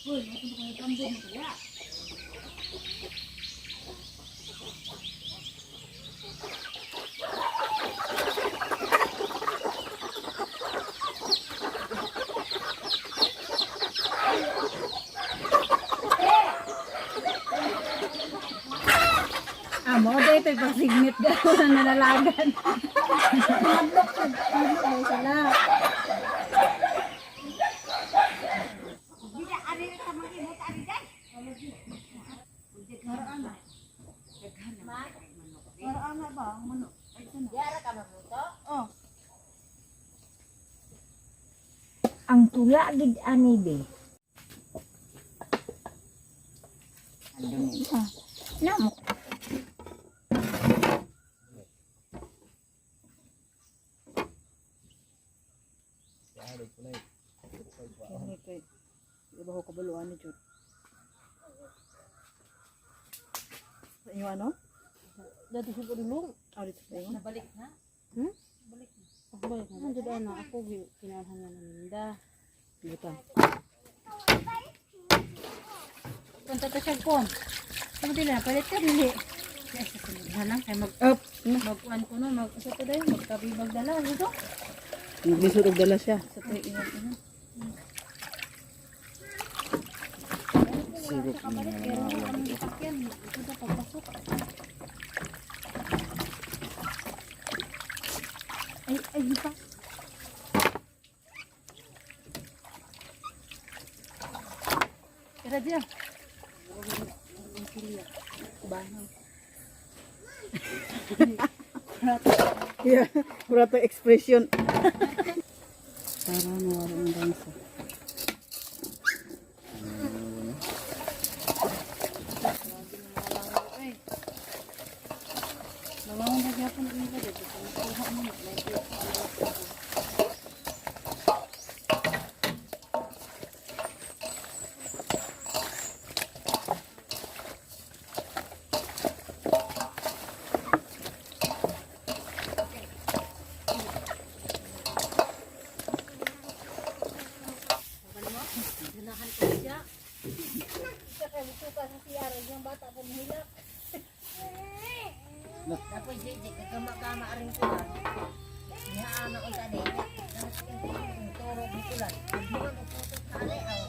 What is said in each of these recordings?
Mo dito pag-sigmit daw na nalalagan. Nablok daw sila. Maraan ba ang manok? Yara ka magluto? Oh. Ang tuya gid ani be. Andun ito. Namok. Iba ko kabaluan ni Jud. Sa inyo ano? Dati sa dulong. Dito sa inyo. Nabalik na. Balik na. Ano dito na ako kinalhan na nanda. Dito. Punta ta siya kon. Sabi nila palit ka dili. Yes, halang kay Up. magkuan ko no sa to day magtabi magdala dito. Naglisod og dala siya. Sa to iwan. Sirop na Ay, di pa. Kira dia. Yeah, pura expression. Para nawala ang dansa. Namangon na gyapon ini ka dito. Kuha mo na. Ganahan ko siya. Siya kaya buka sa siyara yung bata ko mahilak. Tapos di kagama-gama rin ko lang. Nihaana ko tadi. Turog dito lang. Buwan o putok sa alay.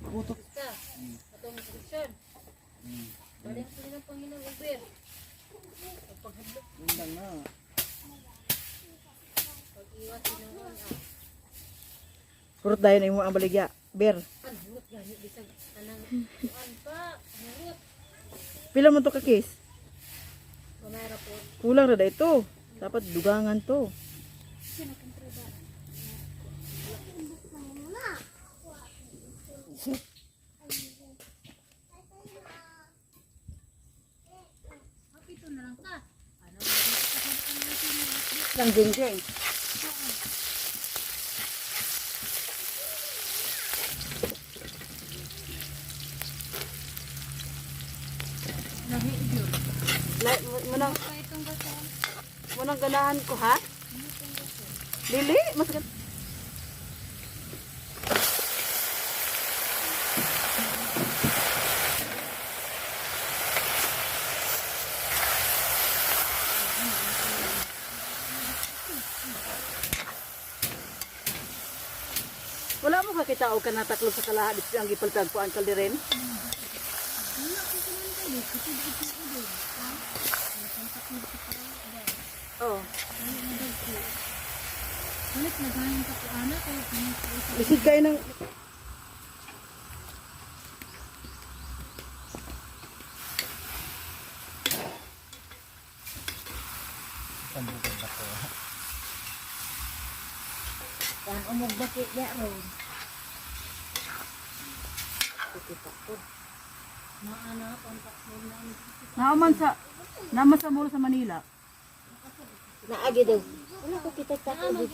Putok. Sa atong Christian. Balik ko ng Panginoon Uber. Pagpaghadlok. Undang na. Pag-iwas sinuon. Purot dahil na mo ang baligya. Ber. Panhut gani bisag anang kuan pa. Panhut. Pila mo to ka case? Kamera po. Kulang na ito. Dapat dugangan to. Ito na lang ka. Ano? Lang jeng-jeng. Munang ganahan ko ha? Dili, mas gan. Wala mo kakita o kanataklo sa kalaha dito ang gipaltag ko ang kaldiren? Oh. Ulit nagaling ka po anak kaya Bisid kayo ng... Yan umog bakit ya ron. maana kontak mo na Naman sa mall sa Manila. Naagi daw. Wala ko kita takot.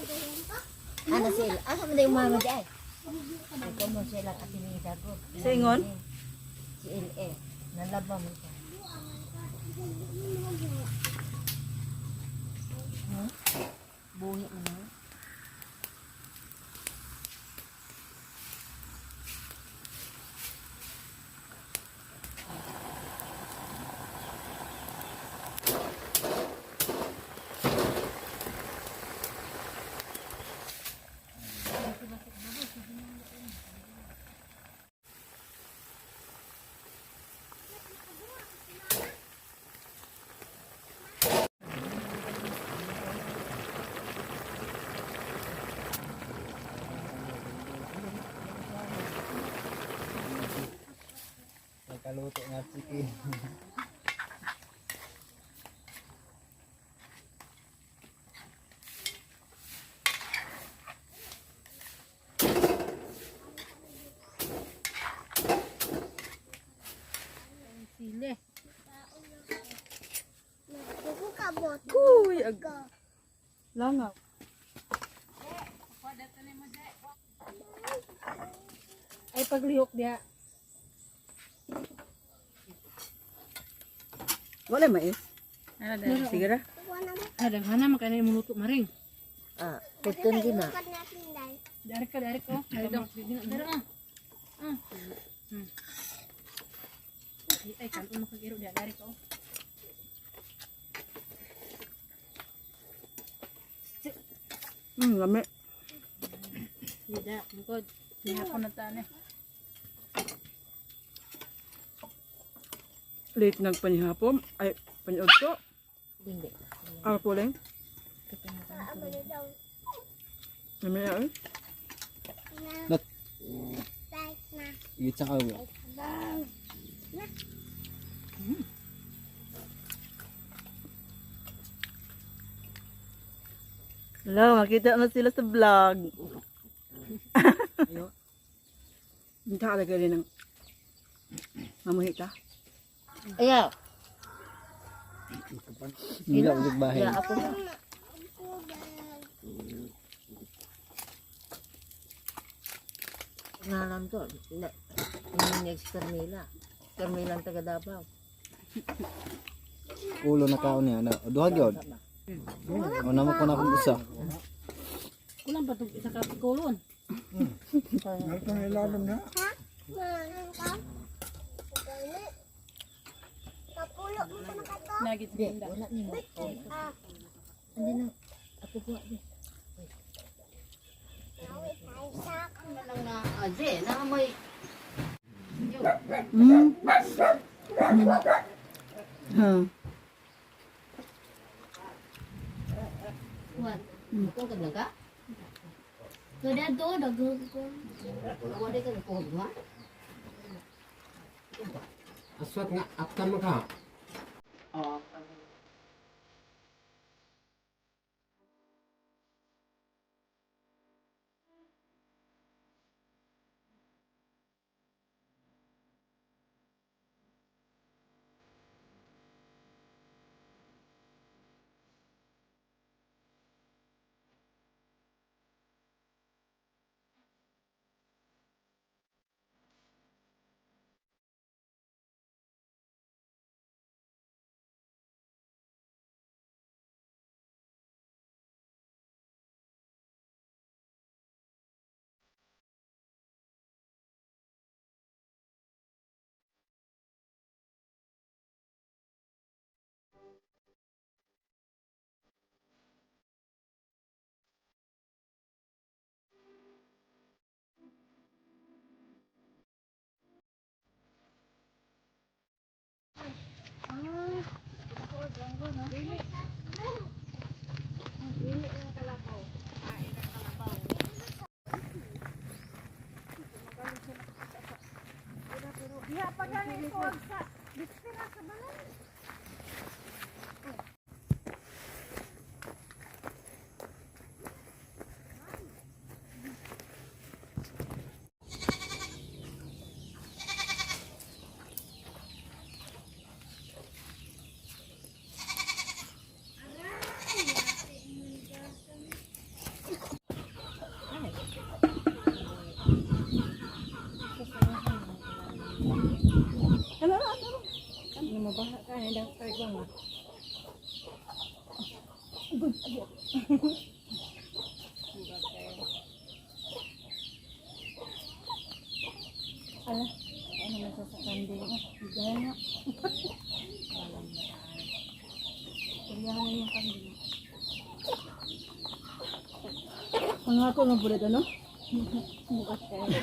Ano sila? Asa mo na yung mama di ay? Ay, kamo sila katinida ko. Sa ingon? Si L.A. Nalaba mo siya. Buhi mo na. Kaluto nga chicken. Sili. Uy, langaw. Ay paglihok dia. Wala mais. Sige ra. Ada mana makanya menutup maring. Ah, putun gina. Dari ka oh. Dari dong. Dari ah. Ay kan makagiro dia dari ka oh. Lami. Tidak, bukod. Hihapon na tani. Late nagpanihapon. Ay, paniudto. Hindi. Ako lang. Lami ay. Igit sa kawo. Hello, makita na sila sa vlog. Ayo. Hindi ka alagay rin ng mamuhita. Ayaw. Hindi ako bahay. Ya ako. Ngalan to. Ini next Carmela. Carmela ang taga Davao. Ulo na kaon niya. Duha gyud. O namo ko na kung usa. Kulang pa itong isa ka kulon. Nagit Di, din da. wala ni mo. Andi na. Ako po. Ha. Kuan. Ko ka ka? Kada do dago ko. Wala ka ko ma. Aswat nga aptan mo ka. Mabaha ka, hindi ako kahit bang ah. Ala, ano na sa kanding mo? Bigay nga. Alam na tayo. Kuliyahan na yung kanding. Ang ako ng bulad ano? Bukas kayo.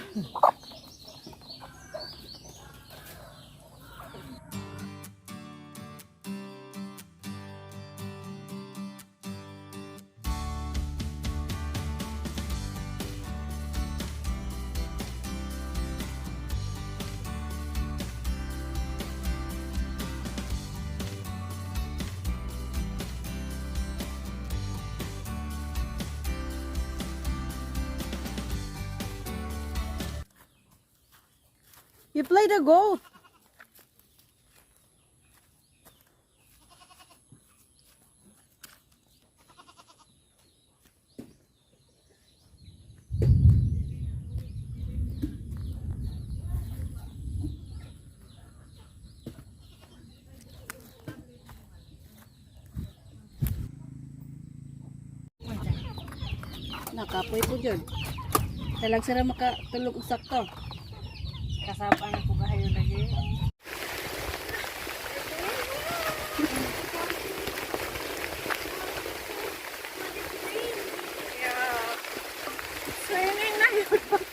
You play the goat. Nakapoy po dyan. Talag sila makatulog og sakto. Kasabaan ako kahayo lagi. Swimming na yun.